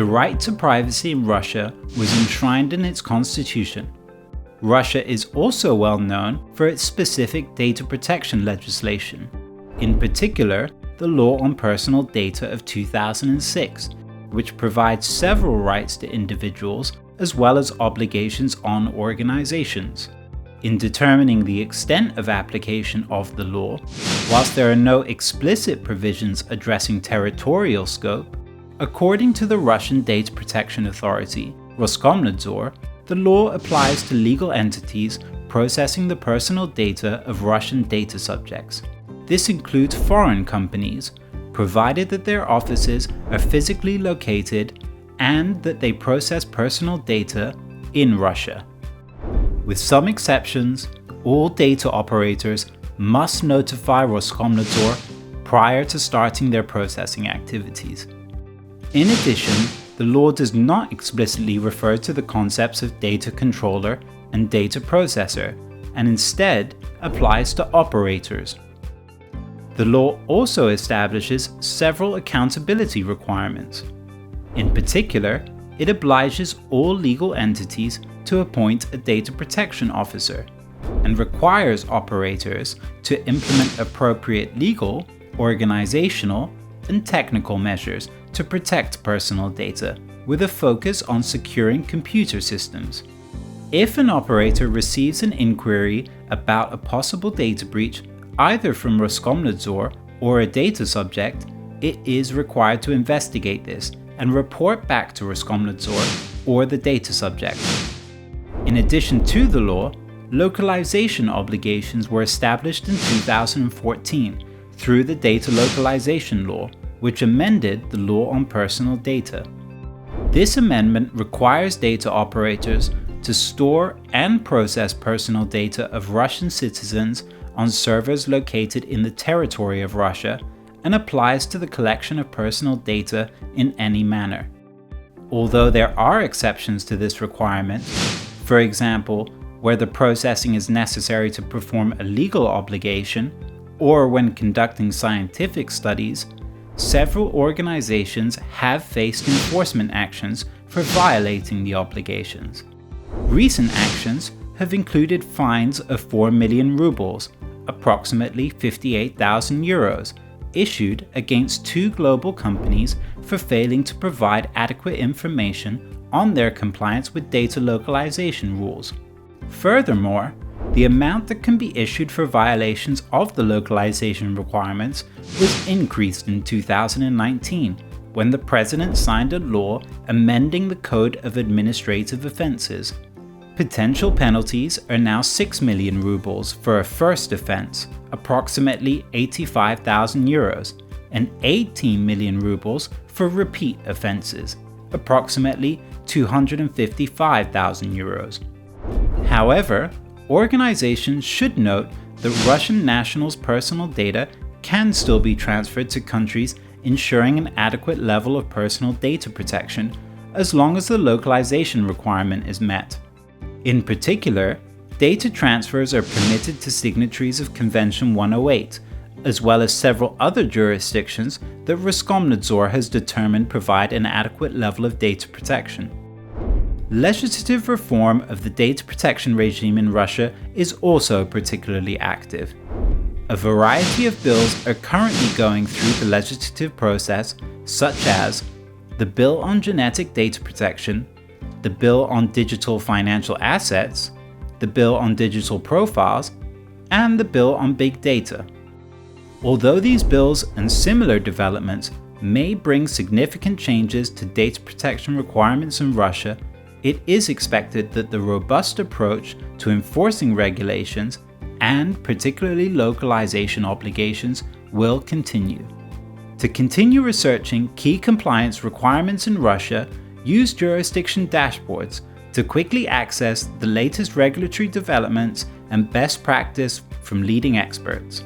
The right to privacy in Russia was enshrined in its constitution. Russia is also well known for its specific data protection legislation, in particular, the Law on Personal Data of 2006, which provides several rights to individuals as well as obligations on organizations. In determining the extent of application of the law, whilst there are no explicit provisions addressing territorial scope, according to the Russian Data Protection Authority, Roskomnadzor, the law applies to legal entities processing the personal data of Russian data subjects. This includes foreign companies, provided that their offices are physically located and that they process personal data in Russia. With some exceptions, all data operators must notify Roskomnadzor prior to starting their processing activities. In addition, the law does not explicitly refer to the concepts of data controller and data processor, and instead applies to operators. The law also establishes several accountability requirements. In particular, it obliges all legal entities to appoint a data protection officer and requires operators to implement appropriate legal, organizational, and technical measures to protect personal data, with a focus on securing computer systems. If an operator receives an inquiry about a possible data breach, either from Roskomnadzor or a data subject, it is required to investigate this and report back to Roskomnadzor or the data subject. In addition to the law, localization obligations were established in 2014 through the Data Localization Law, which amended the Law on Personal Data. This amendment requires data operators to store and process personal data of Russian citizens on servers located in the territory of Russia and applies to the collection of personal data in any manner. Although there are exceptions to this requirement, for example, where the processing is necessary to perform a legal obligation or when conducting scientific studies, several organizations have faced enforcement actions for violating the obligations. Recent actions have included fines of 4 million rubles, approximately 58,000 euros, issued against 2 global companies for failing to provide adequate information on their compliance with data localization rules. Furthermore, the amount that can be issued for violations of the localization requirements was increased in 2019 when the President signed a law amending the Code of Administrative Offences. Potential penalties are now 6 million rubles for a first offence, approximately 85,000 euros, and 18 million rubles for repeat offences, approximately 255,000 euros. However, organizations should note that Russian nationals' personal data can still be transferred to countries ensuring an adequate level of personal data protection as long as the localization requirement is met. In particular, data transfers are permitted to signatories of Convention 108, as well as several other jurisdictions that Roskomnadzor has determined provide an adequate level of data protection. Legislative reform of the data protection regime in Russia is also particularly active. A variety of bills are currently going through the legislative process, such as the Bill on Genetic Data Protection, the Bill on Digital Financial Assets, the Bill on Digital Profiles, and the Bill on Big Data. Although these bills and similar developments may bring significant changes to data protection requirements in Russia, it is expected that the robust approach to enforcing regulations and particularly localization obligations will continue. To continue researching key compliance requirements in Russia, use jurisdiction dashboards to quickly access the latest regulatory developments and best practice from leading experts.